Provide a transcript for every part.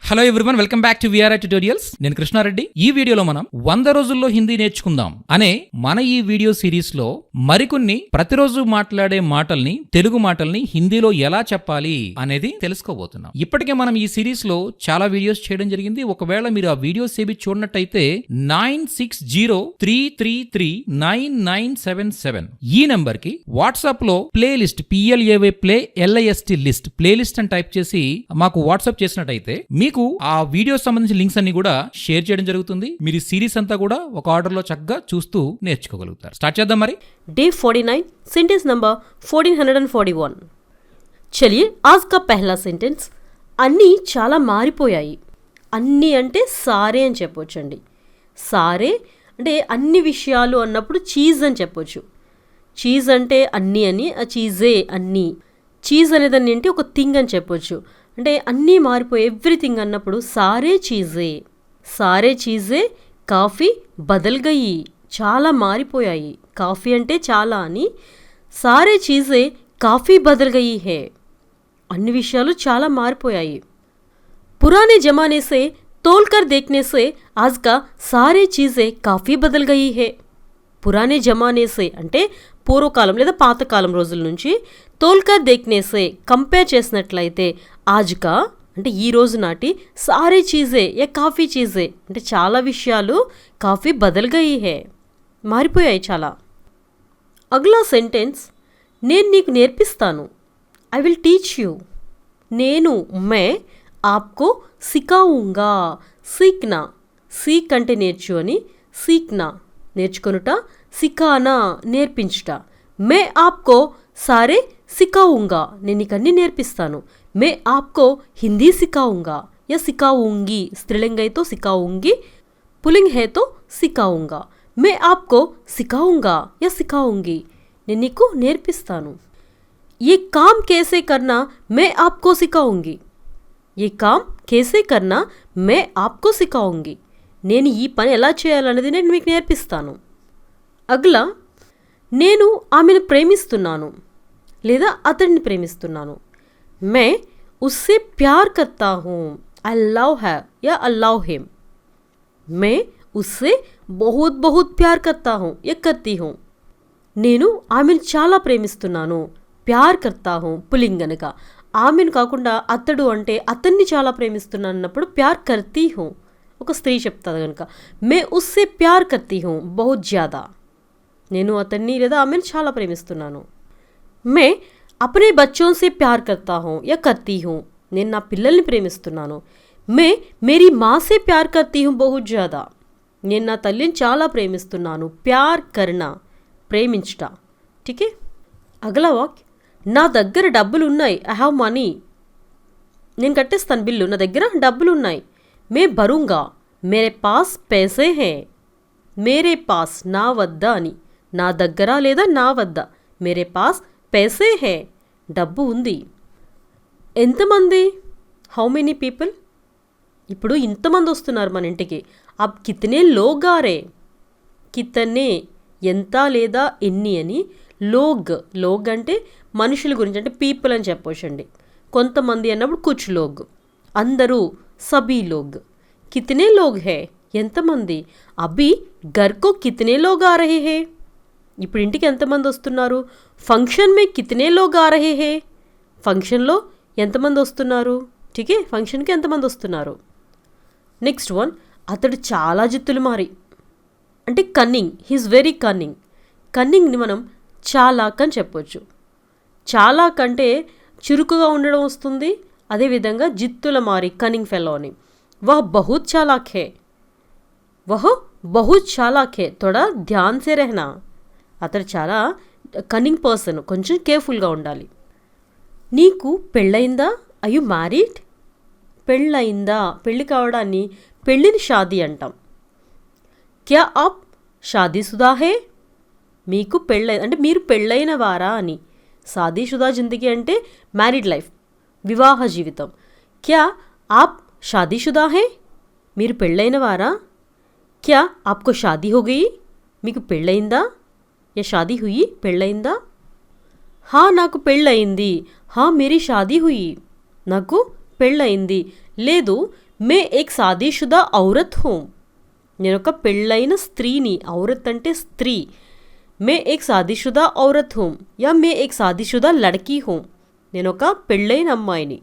Hello everyone, welcome back to VRI tutorials. నేను కృష్ణారెడ్డి. ఈ వీడియోలో మనం 100 రోజుల్లో హిందీ నేర్చుకుందాం అనే మన ఈ వీడియో సిరీస్ లో మరికొన్ని ప్రతిరోజు మాట్లాడే మాటల్ని, తెలుగు మాటల్ని హిందీలో ఎలా చెప్పాలి అనేది తెలుసుకోబోతున్నాం. ఇప్పటికే మనం ఈ సిరీస్ లో చాలా వీడియోస్ చేయడం జరిగింది. ఒకవేళ మీరు ఆ వీడియోస్ ఏవి చూడనట్టయితే 9603339977 ఈ నెంబర్ కి వాట్సాప్ లో playlist PLAY play LIST list playlist అని టైప్ చేసి మాకు వాట్సాప్ చేసినట్టయితే మీకు ఆ వీడియో సంబంధించిన లింక్స్ అన్ని కూడా షేర్ చేయడం జరుగుతుంది. మీరు ఈ సిరీస్ అంతా కూడా ఒక ఆర్డర్ లో చక్కగా చూస్తూ నేర్చుకోగలుగుతారు. స్టార్ట్ చేద్దాం మరి. Day 49 sentence number 1441. चलिए आज का पहला सेंटेंस. అన్నీ చాలా మారిపోయాయి. అన్నీ అంటే సారే అని చెప్పొచ్చండి. సారే అంటే అన్ని విషయాలు అన్నప్పుడు చీజ్ అని చెప్పొచ్చు. చీజ్ అంటే అన్నీ అని, ఆ చీజే అన్నీ. చీజ్ అనేదాన్ని ఏంటి ఒక థింగ్ అని చెప్పొచ్చు. అంటే అన్నీ మారిపోయి ఎవ్రీథింగ్ అన్నప్పుడు సారే చీజే కాఫీ బదల్ గయి, చాలా మారిపోయాయి. కాఫీ అంటే చాలా అని, సారే చీజే కాఫీ బదల్ గయి హే, అన్ని విషయాలు చాలా మారిపోయాయి. పురానే జమానే సే తోల్కర్ దేఖ్నే సే ఆజ్ కా సారే చీజే కాఫీ బదల్ గయి హే. పురానే జమానే సే అంటే పూర్వకాలం లేదా పాతకాలం రోజుల నుంచి, తోల్కర్ దేఖ్నే సే కంపేర్ చేసినట్లయితే, ఆజ్కా అంటే ఈ రోజు నాటి, సారే చీజే యా కాఫీ చీజే అంటే చాలా విషయాలు కాఫీ బదల్ గయి హే, మారిపోయాయి చాలా. అగ్లా సెంటెన్స్, నేను నీకు నేర్పిస్తాను. I will teach you. నేను మే ఆప్కో సికావుంగా. సీక్నా, సీక్ అంటే నేర్చు అని, సీక్నా నేర్చుకొనుట, సికానా నేర్పించుట. మే ఆప్కో సారే సికావుంగా, నేను నీకు అన్నీ నేర్పిస్తాను. మే ఆప్కో హిందీ సికావుంగా యా సికావుంగి, స్త్రీలింగ అయితే సికావుంగి, పులింగ్ హే తో సికావుంగా. మే ఆప్కో సికావుంగా యా సికావుంగి, నేను నీకు నేర్పిస్తాను. ये काम कैसे करना मैं आपको सिखाऊंगी. ये काम कैसे करना मैं आपको सिखाऊंगी. నేను ఈ పని ఎలా చేయాలనేది నేను మీకు నేర్పిస్తాను. అగ్లా, నేను ఆమెను ప్రేమిస్తున్నాను లేదా అతడిని ప్రేమిస్తున్నాను. मैं उससे प्यार करता हूँ. I love her या I love him. मैं उससे बहुत बहुत प्यार करता हूँ या करती हूँ. నేను ఆమెను చాలా ప్రేమిస్తున్నాను. ప్యార్ కర్తా హూ పులింగ్ గనక, ఆమెను కాకుండా అతడు అంటే అతన్ని చాలా ప్రేమిస్తున్నాను అన్నప్పుడు ప్యార్ కర్తీ హూ ఒక స్త్రీ చెప్తుంది కనుక. మే ఉస్సే ప్యార్ కర్తీ హూ బహుత్ జ్యాదా, నేను అతన్ని లేదా ఆమెను చాలా ప్రేమిస్తున్నాను. మే అప్నే బచ్చోం సే ప్యార్ కర్తా హూ యా కర్తీ హూ, నేను నా పిల్లల్ని ప్రేమిస్తున్నాను. మే మేరీ మా సే ప్యార్ కర్తీ హూ బహుత్ జ్యాదా, నేను నా తల్లిని చాలా ప్రేమిస్తున్నాను. ప్యార్ కర్నా ప్రేమించుట. ఠీకే. అగలా వాక్య, నా దగ్గర డబ్బులు ఉన్నాయి. ఐ హ్యావ్ మనీ, నేను కట్టేస్తాను బిల్లు, నా దగ్గర డబ్బులు ఉన్నాయి. మే భరూంగా మేరే పాస్ పైసే హే. మేరే పాస్ నా వద్ద అని, నా దగ్గర లేదా నా వద్ద. మేరే పాస్ పైసే హే డబ్బు ఉంది. ఎంతమంది, హౌ మెనీ పీపుల్, ఇప్పుడు ఇంతమంది వస్తున్నారు మన ఇంటికి. అబ్ కితనే లోగ్ ఆ రే. కితనే ఎంత లేదా ఎన్ని అని, లోగ్ అంటే మనుషుల గురించి, అంటే పీపుల్ అని చెప్పొచ్చండి. కొంతమంది అన్నప్పుడు కుచ్ లోగ్, అందరూ సభీ లోగ్. కితనే లోగ్ హే ఎంతమంది. అభి ఘర్కో కితనే లోగ్ ఆ రహే హే, ఇప్పుడు ఇంటికి ఎంతమంది వస్తున్నారు. ఫంక్షన్ మే కితనే లోగ్ ఆ రహే హే, ఫంక్షన్లో ఎంతమంది వస్తున్నారు. ఠీకే, ఫంక్షన్కి ఎంతమంది వస్తున్నారు. నెక్స్ట్ వన్, అతడు చాలా జిత్తులు మారి అంటే కన్నింగ్, హీస్ వెరీ కన్నింగ్. కన్నింగ్ని మనం చాలాక్ అని చెప్పొచ్చు. చాలాక్ అంటే చురుకుగా ఉండడం వస్తుంది. అదేవిధంగా జిత్తుల మారి కన్నింగ్ ఫెలో అని. వహ్ బహుత్ చాలాక్ హే, వహ్ బహుత్ చాలాక్ హే థోడా ధ్యాన్ సే రెహనా, అతడు చాలా కన్నింగ్ పర్సన్, కొంచెం కేర్ఫుల్గా ఉండాలి. నీకు పెళ్ళయిందా, ఐ యు మ్యారీడ్. పెళ్ళయిందా, పెళ్ళి కావడాన్ని పెళ్ళిని షాదీ అంటాం. క్యా ఆప్ షాదీశుదా హే, మీకు పెళ్ళై అంటే మీరు పెళ్ళైన వారా అని. షాదీశుదా జిందగీ అంటే మ్యారీడ్ లైఫ్, వివాహ జీవితం. క్యా ఆప్ షాదీశుదా హే, మీరు పెళ్ళైన వారా. క్యా ఆప్కో షాదీ హో గయి, మీకు పెళ్ళయిందా. యా షాదీ హుయి పెళ్ళయిందా. హా నాకు పెళ్ళయింది. హా మేరీ షాదీ హుయి, నాకు పెళ్ళయింది. లేదు మే ఏక్ శాదీశుదా ఔరత్ హూం. నేను ఒక పెళ్ళైన స్త్రీని. ఔరత్ అంటే స్త్రీ. మే ఏక్ శాదీశుదా ఔరత్ హూం యా మే ఏక్ శాదీశుదా లడ్కీ హూం. నేను ఒక పెళ్ళైన అమ్మాయిని.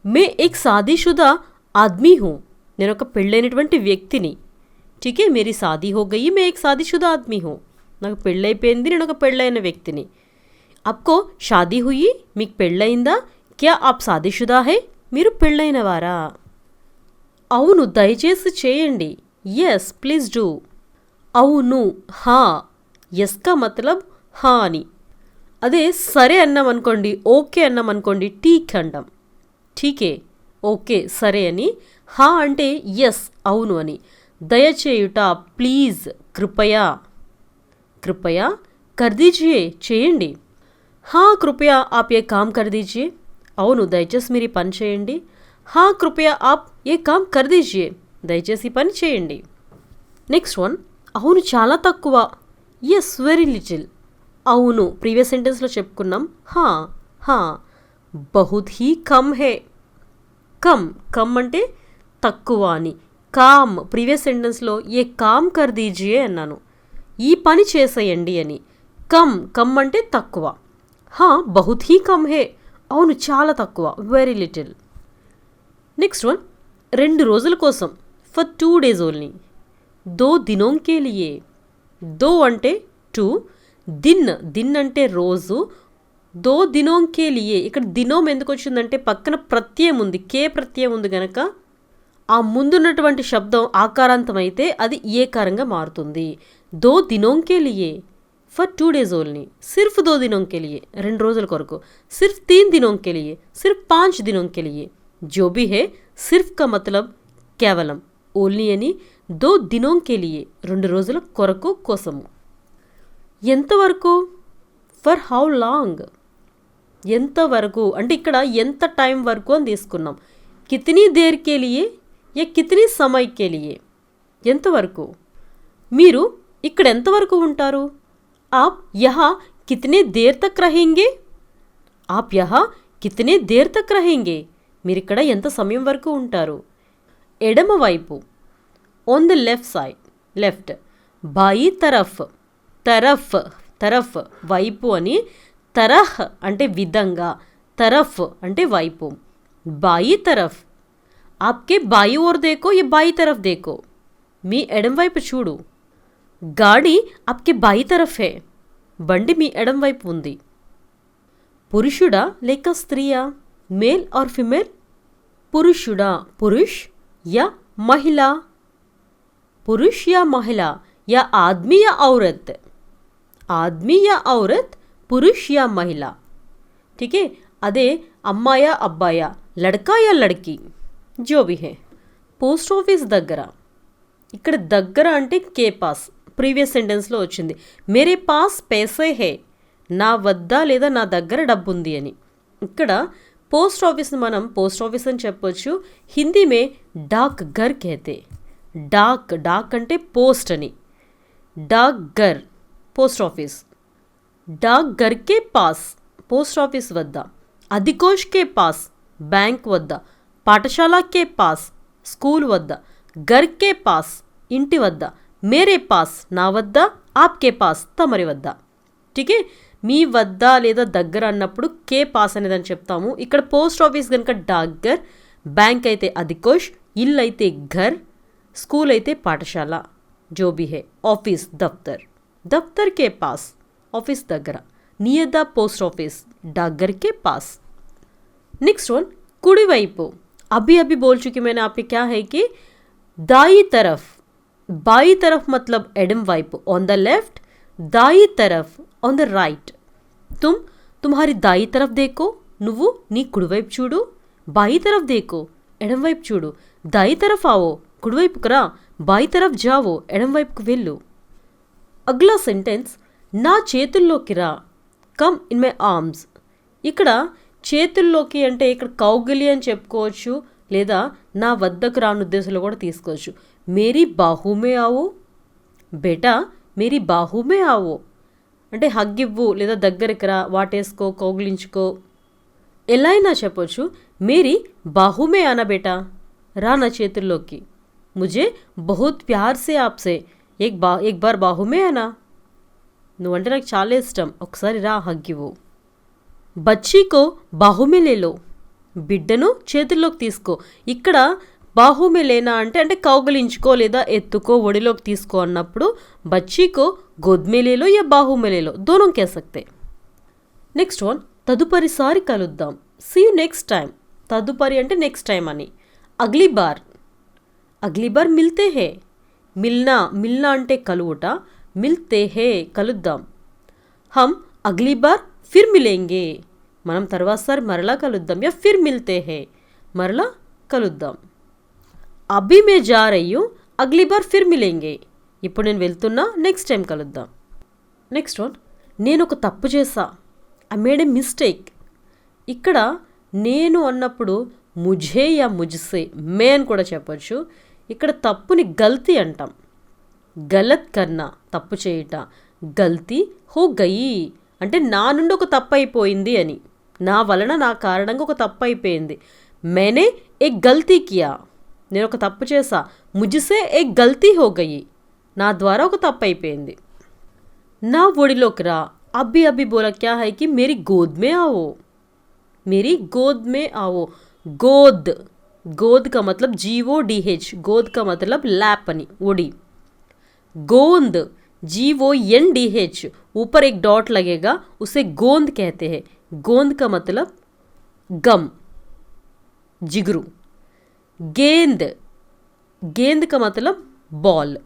మే ఏక్ శాదీశుదా ఆద్మీ హూం. నేను ఒక పెళ్ళైనటువంటి వ్యక్తిని. ఠీకే మేరీ శాదీ హో గయి మే ఏక్ శాదీశుదా ఆద్మీ హూం. నాకు పెళ్ళైపోయింది, నేను ఒక పెళ్ళైన వ్యక్తిని. ఆప్కో షాదీ హుయి, మీకు పెళ్ళయిందా? క్యా ఆప్ శాదీశుదా హై, మీరు పెళ్ళైనవారా? అవును, దయచేసి చేయండి. Yes please do. అవును, హా. ఎస్ కా మతలబ్ హా అని. అదే సరే అన్నాం అనుకోండి, ఓకే అన్నాం అనుకోండి, ఠీక్ అంటాం. ఠీకే, ఓకే, సరే అని. హా అంటే ఎస్, అవును అని. దయచేయుట, ప్లీజ్, కృపయా. కృపయా కర్ దీజియే, చేయండి. హా కృపయా ఆప్ ఏ కామ్ కర్ దీజియే. అవును, దయచేసి మీరు ఈ పని చేయండి. హా కృపయా ఆప్ ఏ కామ్ కర్ దీజియే. దయచేసి ఈ పని చేయండి. నెక్స్ట్ వన్, అవును చాలా తక్కువ. Yes very little. అవును ప్రీవియస్ సెంటెన్స్లో చెప్పుకున్నాం. హా హా. బహుత్ హీ కమ్ హే. కమ్, కమ్ అంటే తక్కువ అని. కామ్ ప్రీవియస్ సెంటెన్స్లో ఏ కామ్ కర్ దీజియే అన్నాను, ఈ పని చేసేయండి అని. కమ్, కమ్ అంటే తక్కువ. హా బహుత్ హీ కమ్ హే. అవును చాలా తక్కువ, వెరీ లిటిల్. నెక్స్ట్ వన్, 2 రోజుల కోసం. For 2 days only. 2 దినోం కే లియే. 2 అంటే 2, దిన్, దిన్ అంటే రోజు. 2 దినోం కే లియే. ఇక్కడ దినోం ఎందుకు వచ్చిందంటే పక్కన ప్రత్యయం ఉంది, కే ప్రత్యయం ఉంది గనక ఆ ముందున్నటువంటి శబ్దం ఆకారాంతం అయితే అది ఏకారంగా మారుతుంది. 2 దినోం కే లియే. For 2 days only. సిర్ఫ్ 2 దినోం కే లియే, 2 రోజుల కొరకు. సిర్ఫ్ 3 దినోం కే లియే, సిర్ఫ్ 5 దినోం కే లియే. జో భీ హే, సిర్ఫ్ కా మతలబ్ కేవలం, ఓన్లీ అని. 2 దినోం కే లియే, 2 రోజుల కొరకు, కోసము. ఎంతవరకు? For how long. ఎంతవరకు అంటే ఇక్కడ ఎంత టైం వరకు అని తీసుకున్నాం. కితనీ దేర్ కే లియే యా కితనీ సమయ్ కే లియే. ఎంతవరకు? మీరు ఇక్కడ ఎంతవరకు ఉంటారు? ఆప్ యహా కితనే దేర్ తక్ రహేంగే. ఆప్ యహా కితనే దేర్ తక్ రహేంగే. మీరు ఇక్కడ ఎంత సమయం వరకు ఉంటారు? ఎడమ వైపు, on the left side, left. బాయి తరఫ్, తరఫ్, తరఫ్ వైపు అని. తరహ్ అంటే విధంగా, తరఫ్ అంటే వైపు. బాయి తరఫ్. ఆప్కే బాయి ఓర్ దేకో యా బాయి తరఫ్ దేకో. మీ ఎడం వైపు చూడు. గాడి ఆప్కే బాయి తరఫ్ హే. బండి మీ ఎడం వైపు ఉంది. పురుషుడా లేక స్త్రీయా? Male or female? పురుషుడా, పురుష్ या महिला. पुरुष या महिला या आदमी या औरत. आदमी या औरत, पुरुष या महिला. ठीक है. अदे अम्मा या अब्बाया, लड़का या लड़की, जो भी है. పోస్ట్ ఆఫీస్ దగ్గర. ఇక్కడ దగ్గర అంటే కే పాస్, ప్రీవియస్ సెంటెన్స్లో వచ్చింది. మేరే పాస్ పైసే హే, నా వద్ద లేదా నా దగ్గర డబ్బు ఉంది అని. ఇక్కడ పోస్ట్ ఆఫీస్ని మనం పోస్ట్ ఆఫీస్ అని చెప్పొచ్చు. హిందీ మే డాక్ ఘర్ कहते. డాక్, డాక్ అంటే పోస్ట్ అని. డాక్ ఘర్ పోస్ట్ ఆఫీస్. డాక్ ఘర్ కే పాస్ పోస్ట్ ఆఫీస్ వద్ద. అధికోష్ కే పాస్ బ్యాంక్ వద్ద. పాఠశాల కే పాస్ స్కూల్ వద్ద. ఘర్ కే పాస్ ఇంటి వద్ద. మేరే పాస్ నా వద్ద. ఆప్కే పాస్ తమరి వద్ద. ఠీకే. మీ వద్ద లేదా దగ్గర అన్నప్పుడు కే పాస్ అనేదని చెప్తాము. ఇక్కడ పోస్ట్ ఆఫీస్ కనుక డాక్ ఘర్, బ్యాంక్ అయితే అధికోష్, ఇల్లు అయితే ఘర్, స్కూల్ అయితే పాఠశాల, జో భీ హే. ఆఫీస్ దఫ్తర్, దఫ్తర్ కే పాస్ ఆఫీస్ దగ్గర. నియర్ ద పోస్ట్ ఆఫీస్, डाक घर के पास. Next one, कुड़ीवैपु. अभी अभी बोल चुकी मैंने आप पे क्या है कि दाई तरफ. बाई तरफ मतलब एडम वाइपु, ऑन द लेफ्ट. दाई तरफ ऑन द राइट. तुम तुम्हारी दाई तरफ देखो, నువ్వు నీ కుడివైపు చూడు. బాయి తరఫ్ దేకో, ఎడం వైపు చూడు. దాయి తరఫ్ ఆవో, కుడివైపుకు రా. బాయి తరఫ్ జావో, ఎడం వైపుకు వెళ్ళు. అగ్లా సెంటెన్స్, నా చేతుల్లోకి రా. Come in my arms. ఇక్కడ చేతుల్లోకి అంటే ఇక్కడ కౌగిలి అని చెప్పుకోవచ్చు, లేదా నా వద్దకు రాని ఉద్దేశంలో కూడా తీసుకోవచ్చు. మేరీ బాహుమే ఆవో, బేటా మేరీ బాహుమే ఆవో అంటే హగ్ ఇవ్వు లేదా దగ్గరికి రా, వాటేసుకో, కౌగిలించుకో. ఎలా అయినా చెప్పొచ్చు. మేరీ బాహుమే ఆనా బేటా, రా నా చేతుల్లోకి. ముझे बहुत प्यार से आपसे एक बार बाहू में आना. నువ్వంటే నాకు చాలా ఇష్టం, ఒకసారి రా హగ్గివు. బచ్చీకో బాహుమే లేలో, బిడ్డను చేతుల్లోకి తీసుకో. ఇక్కడ బాహుమే లేనా అంటే కౌగలించుకో లేదా ఎత్తుకో, ఒడిలోకి తీసుకో అన్నప్పుడు బచ్చీకో గోద్మే లేలో యా బాహుమే లేలో దోనో కహ సక్తే. నెక్స్ట్ వన్, తదుపరిసారి కలుద్దాం. See you next time. తదుపరి అంటే నెక్స్ట్ టైం అని. అగ్లీ బార్ మిల్తే హే. మిల్నా అంటే కలువుట, మిల్తే హే కలుద్దాం. హమ్ అగ్లీ బార్ ఫిర్ మిలేంగే, మనం తర్వాతసారి మరలా కలుద్దాం. యా ఫిర్ మిల్తే హే, మరలా కలుద్దాం. అభి మే జా రహీ హూ, అగ్లీ బార్ ఫిర్ మిలేంగే, ఇప్పుడు నేను వెళ్తున్నా, నెక్స్ట్ టైం కలుద్దాం. నెక్స్ట్ వన్, నేను ఒక తప్పు చేశా. I made A mistake. ఇక్కడ నేను అన్నప్పుడు ముఝే యా ముజ్సే, మే అని కూడా చెప్పచ్చు. ఇక్కడ తప్పుని గల్తీ అంటాం. గలత్ కర్నా తప్పు చేయుట, గల్తీ హో గయి అంటే నా నుండి ఒక తప్పు అయిపోయింది అని, నా వలన నా కారణంగా ఒక తప్పు అయిపోయింది. మేనే ఏక్ గల్తీ కియా, నేను ఒక తప్పు చేశా. ముజ్సే ఏక్ గల్తీ హో గయి, నా ద్వారా ఒక తప్పు అయిపోయింది. నా ఒడిలోకి రా. అబ్బి అబ్బి బోలా క్యా హై కి మేరీ గోద్ మే ఆవో, మేరీ గోద్ మే ఆవో. గోద్, గోద్ का मतलब GODH, गोद का मतलब लैप అని, ओडी. गोंद GONDH, ऊपर एक डॉट लगेगा, उसे गोंद कहते हैं. गोंद का मतलब गम, जिगरू. गेंद, गेंद का मतलब बॉल.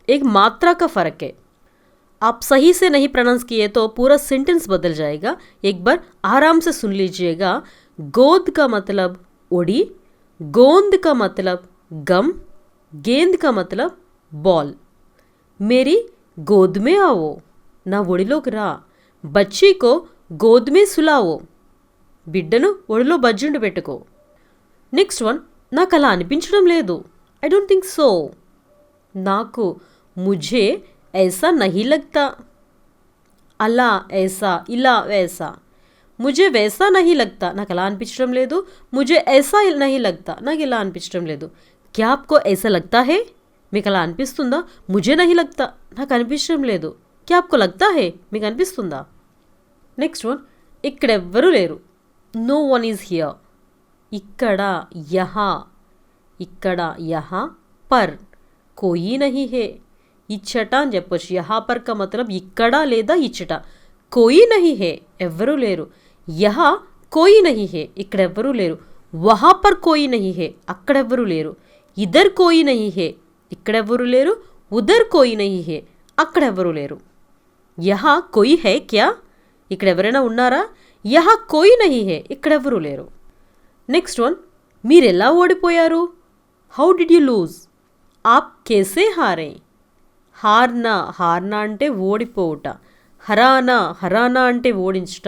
एक मात्रा का फ़र्क है. आप सही से नहीं प्रोनाउंस किए तो पूरा सेंटेंस बदल जाएगा. एक बार आराम से सुन लीजिएगा. गोद का मतलब ओडी, गोंद का मतलब गम, गेंद का मतलब बॉल. मेरी गोद में आओ, నా ఒడిలోకి రా. బచ్చీకో గోద్ మే సులావో, బిడ్డను ఒడిలో బజ్జుండి పెట్టుకో. నెక్స్ట్ వన్, నాకు అలా అనిపించడం లేదు. ఐ డోంట్ థింక్ సో, నాకు ముఝే ఐసా నహీ లగ్తా. అలా ఐసా, ఇలా వైసా. ముझे वैसा नहीं लगता, నాకు అలా అనిపించడం లేదు. मुझे ऐसा नहीं लगता, నాకు ఇలా అనిపించడం లేదు. क्या आपको ऐसा लगता है, మీకు అలా అనిపిస్తుందా? मुझे नहीं लगता, నాకు అనిపించడం లేదు. क्या आपको लगता है, మీకు అనిపిస్తుందా? నెక్స్ట్ వన్, ఇక్కడ ఎవ్వరూ లేరు. No one is here. ఇక్కడ యహా, ఇక్కడ యహా పర్ కోయి నహీ హే. ఇచ్చట అని చెప్పొచ్చు. యహా పర్ కా మతలబ్ ఇక్కడ లేదా ఇచ్చట. కోయి నహీ హే ఎవ్వరూ లేరు. యహా కోయి నహీ హే ఇక్కడెవ్వరూ లేరు. వహా పర్ కోయి నహీ హే అక్కడెవ్వరూ లేరు. ఇదర్ కోయి నహీ హే ఇక్కడెవ్వరూ లేరు. ఉదర్ కోయి నహీ హే అక్కడెవ్వరూ లేరు. యహా కోయి హై క్యా, ఇక్కడెవరైనా ఉన్నారా? యహా కోయి నహీ హే ఇక్కడెవ్వరూ లేరు. నెక్స్ట్ వన్, మీరెలా ఓడిపోయారు? How did you lose. ఆప్ కేసే హారే. హార్నా, హార్నా అంటే ఓడిపోవుట. హరానా, హరానా అంటే ఓడించుట.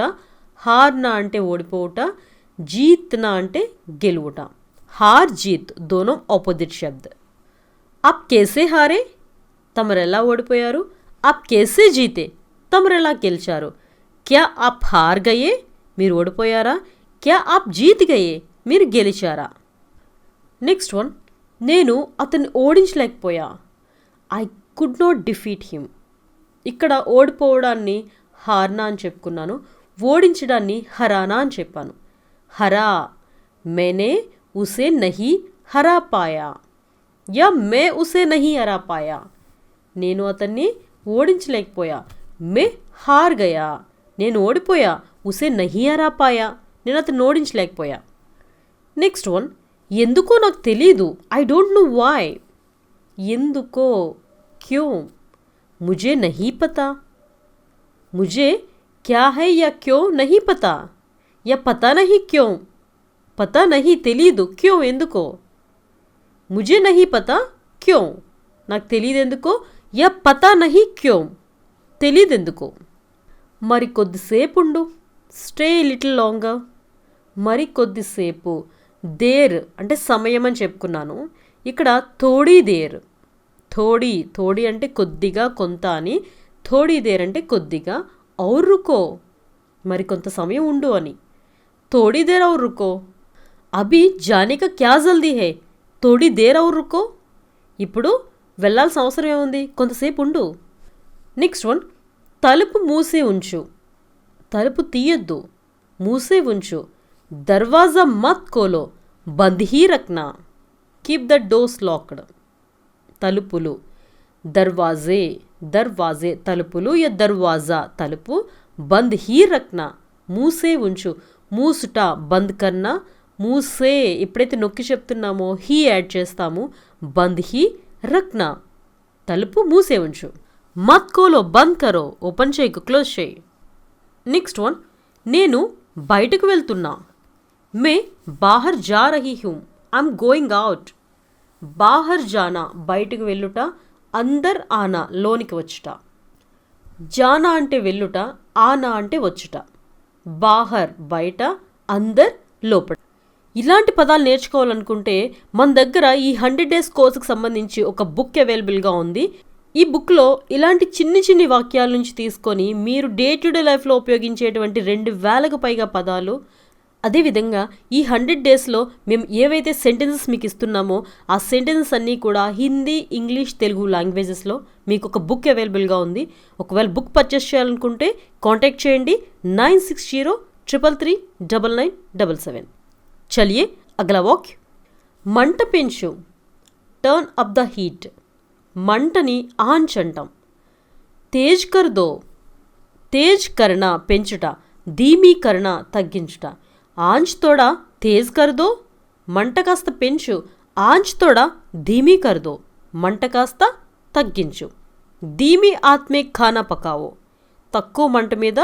హార్నా అంటే ఓడిపోవుట. జీత్నా అంటే గెలువుట. హార్ జీత్ దోనో ఆపోజిట్ శబ్ద్. ఆప్ కేసే హారే, తమరెలా ఓడిపోయారు. ఆప్ కేసే జీతే, తమరెలా గెలిచారు. క్యా ఆప్ హార్ గయే, మీరు ఓడిపోయారా. క్యా ఆప్ జీత్ గయే, మీరు గెలిచారా. నెక్స్ట్ వన్, నేను అతన్ని ఓడించలేకపోయా. I could not defeat him. ఇక్కడ ఓడిపోవడాన్ని హార్నా అని చెప్పుకున్నాను, ఓడించడాన్ని హరానా అని చెప్పాను. హరా, मैंने उसे नहीं हरा पाया या मैं उसे नहीं हरा पाया. నేను అతన్ని ఓడించలేకపోయా. మే హార్ గయా, నేను ఓడిపోయా. ఉసే నహీ హరా పాయా, నేను అతన్ని ఓడించలేకపోయా. నెక్స్ట్ వన్, ఎందుకో నాకు తెలీదు. I don't know why. ఎందుకో, క్యూ. मुझे नहीं पता. मुझे क्या है या क्यों नहीं पता, या पता नहीं क्यों. पता नहीं తెలీదు, క్యోं ఎందుకో. मुझे नहीं पता क्यों, నాకు తెలియదు ఎందుకో. या पता नहीं क्यों, తెలీదు ఎందుకో. మరి కొద్దిసేపు ఉండు. Stay little longer. మరి కొద్దిసేపు. దేర్ అంటే సమయం అని చెప్పుకున్నాను. ఇక్కడ థోడీ దేర్. థోడీ, థోడీ అంటే కొద్దిగా, కొంత అని. థోడీ దేర్ అంటే కొద్దిగా. ఔర్ రుకో, మరి కొంత సమయం ఉండు అని. థోడీ దేర్ ఔర్ రుకో. అభి జానే కా క్యా జల్దీ హై, తోడి దేర్ ఔర్ రుకో. ఇప్పుడు వెళ్ళాల్సిన అవసరం ఏముంది, కొంతసేపు ఉండు. నెక్స్ట్ వన్, తలుపు మూసే ఉంచు. తలుపు తీయొద్దు, మూసే ఉంచు. దర్వాజా మత్ కోలో, బంద్ హీ రఖ్నా. Keep the doors locked. తలుపులు, దర్వాజే, దర్వాజే తలుపులు, యా దర్వాజా తలుపు, బంద్ హీ రఖ్నా మూసే ఉంచు. మూసుట బంద్ కర్నా, మూసే ఎప్పుడైతే నొక్కి చెప్తున్నామో హీ యాడ్ చేస్తాము. బంద్ హీ రఖ్నా తలుపు మూసే ఉంచు. మత్ కోలో బంద్ కరో, ఓపెన్ చేయకు, క్లోజ్ చేయి. నెక్స్ట్ వన్, నేను బయటకు వెళ్తున్నా. మే బాహర్ జా రహీ హూ, ఐఎమ్ గోయింగ్ అవుట్. బాహర్ జానా బయటకు వెళ్ళుట, అందర్ ఆనా లోనికి వచ్చుట. జానా అంటే వెళ్ళుట, ఆనా అంటే వచ్చుట. బాహర్ బయట, అందర్ లోపల. ఇలాంటి పదాలు నేర్చుకోవాలనుకుంటే మన దగ్గర ఈ 100 days కోర్సుకు సంబంధించి ఒక బుక్ అవైలబుల్గా ఉంది. ఈ బుక్లో ఇలాంటి చిన్ని చిన్ని వాక్యాల నుంచి తీసుకొని మీరు డే టు డే లైఫ్లో ఉపయోగించేటువంటి 2000కు పైగా పదాలు, అదేవిధంగా ఈ 100 daysలో మేము ఏవైతే సెంటెన్సెస్ మీకు ఇస్తున్నామో ఆ సెంటెన్సెస్ అన్నీ కూడా హిందీ, ఇంగ్లీష్, తెలుగు లాంగ్వేజెస్లో మీకు ఒక బుక్ అవైలబుల్గా ఉంది. ఒకవేళ బుక్ పర్చేస్ చేయాలనుకుంటే కాంటాక్ట్ చేయండి 9603339977. చలియే అగలా వాక్య. మంట పెంచు, టర్న్ అప్ ద హీట్. మంటని ఆంచ్ అంటాం. తేజ్ కర్ దో, తేజ్ కరణ పెంచుట, ధీమీకరణ తగ్గించుట. ఆంచ్ తోడా తేజ్ కర్దో, మంట కాస్త పెంచు. ఆంచ్ తోడా ధీమీ కర్దో, మంట కాస్త తగ్గించు. ధీమీ ఆత్మే ఖానా పకావో, తక్కువ మంట మీద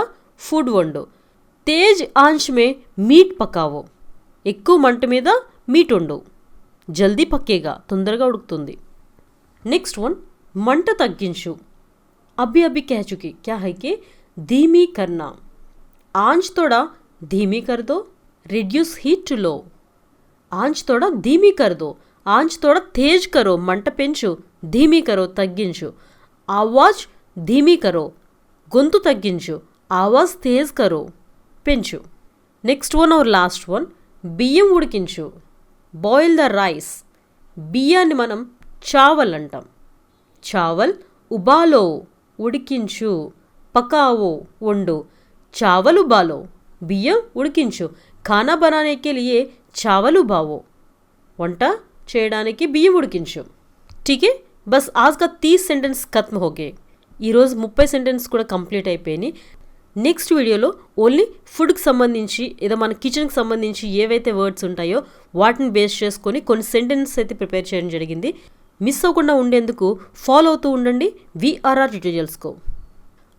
ఫుడ్ వండు. తేజ్ ఆంచ్ మే మీట్ పకావో, ఎక్కువ మంట మీద మీట్ వండు. జల్దీ పక్కేగా, తొందరగా ఉడుకుతుంది. నెక్స్ట్ వన్, మంట తగ్గించు. అభి అభి కह चुकी, क्या है कि धीमी करना. आंच थोड़ा धीमी कर दो, रिड्यूस हीट टू लो. आंच थोड़ा धीमी कर दो, आंच थोड़ा तेज करो, मंట పెంచు. ధీమీ కరో తగ్గించు. ఆవాజ్ ధీమీ కరో, గొంతు తగ్గించు. ఆవాజ్ తేజ్ కరో, పెంచు. Next one or last one, బియ్యం ఉడికించు. Boil the rice. బియ్యాన్ని మనం చావల్ అంటాం. చావల్ ఉబాలో, ఉడికించు. పకావో వండు. చావల్ ఉబాలో, బియ్యం ఉడికించు. ఖానా బనానేకే లియే చావల్ ఉబావో, వంట చేయడానికి బియ్యం ఉడికించు. ఠీకే, బస్ ఆజ్గా 30 సెంటెన్స్ ఖత్మ్ హోగే. ఈరోజు 30 సెంటెన్స్ కూడా కంప్లీట్ అయిపోయినాయి. నెక్స్ట్ వీడియోలో ఓన్లీ ఫుడ్కి సంబంధించి ఏదో మన కిచెన్కి సంబంధించి ఏవైతే వర్డ్స్ ఉంటాయో వాటిని బేస్ చేసుకొని కొన్ని సెంటెన్సెస్ అయితే ప్రిపేర్ చేయడం జరిగింది. మిస్ అవ్వకుండా ఉండేందుకు ఫాలో అవుతూ ఉండండి VRR ట్యుటోరియల్స్కో.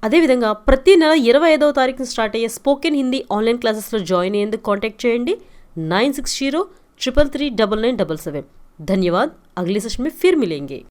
అదేవిధంగా ప్రతి నెల 25వ తారీఖున స్టార్ట్ అయ్యే స్పోకెన్ హిందీ ఆన్లైన్ క్లాసెస్లో జాయిన్ అయ్యేందుకు కాంటాక్ట్ చేయండి 9603339977. धन्यवाद. अगले सेशन में फिर मिलेंगे.